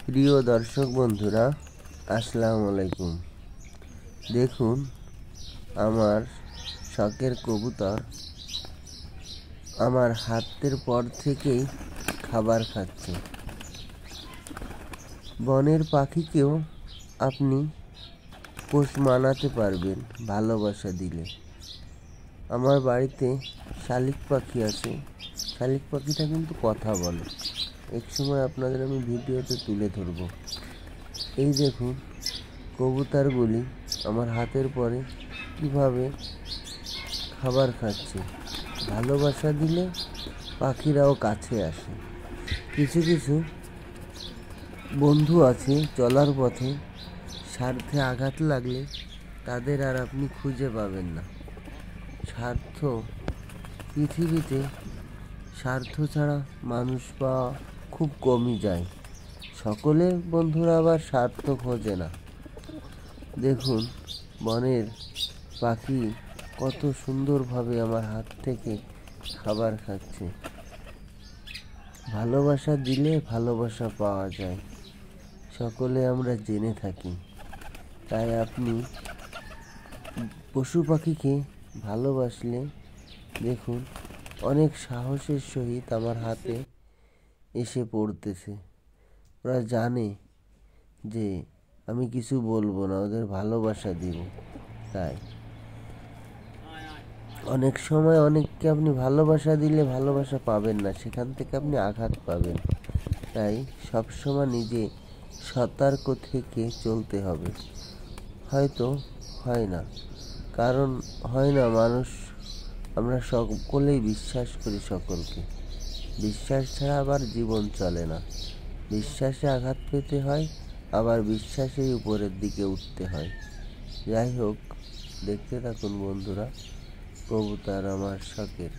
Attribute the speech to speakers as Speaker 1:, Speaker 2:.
Speaker 1: প্রিয় দর্শক বন্ধুরা, আসসালামু আলাইকুম। দেখুন, আমার শখের কবুতর আমার হাতের পর থেকেই খাবার খাচ্ছে। বনের পাখিকেও আপনি পোষ মানাতে পারবেন ভালোবাসা দিলে। আমার বাড়িতে শালিক পাখি আছে। শালিক পাখিটা কিন্তু কথা বলে। এক সময় আপনাদের আমি ভিডিওতে তুলে ধরব। এই দেখুন, কবুতরগুলি আমার হাতের পরে কিভাবে খাবার খাচ্ছে। ভালোবাসা দিলে পাখিরাও কাছে আসে। কিছু কিছু বন্ধু আছে, চলার পথে স্বার্থে আঘাত লাগলে তাদের আর আপনি খুঁজে পাবেন না। স্বার্থ, পৃথিবীতে স্বার্থ ছাড়া মানুষ পাওয়া খুব কমই যায়। সকলে বন্ধুরা আবার স্বার্থ খোঁজে না। দেখুন, বনের পাখি কত সুন্দরভাবে আমার হাত থেকে খাবার খাচ্ছে। ভালোবাসা দিলে ভালোবাসা পাওয়া যায়, সকলে আমরা জেনে থাকি। তাই আপনি পশু পাখিকে ভালোবাসলে দেখুন, অনেক সাহসের সহিত আমার হাতে এসে পড়তেছে। ওরা জানে যে আমি কিছু বলবো না, ওদের ভালোবাসা দিব। তাই অনেক সময় অনেককে আপনি ভালোবাসা দিলে ভালোবাসা পাবেন না, সেখান থেকে আপনি আঘাত পাবেন। তাই সবসময় নিজে সতর্ক থেকে চলতে হবে। হয়তো হয় না, কারণ হয় না, মানুষ আমরা সকলেই বিশ্বাস করি সকলকে। বিশ্বাস ছাড়া আবার জীবন চলে না। বিশ্বাসে আঘাত পেতে হয়, আবার বিশ্বাসেই উপরের দিকে উঠতে হয়। যাই হোক, দেখতে থাকুন বন্ধুরা, কবুতর আমার শখের।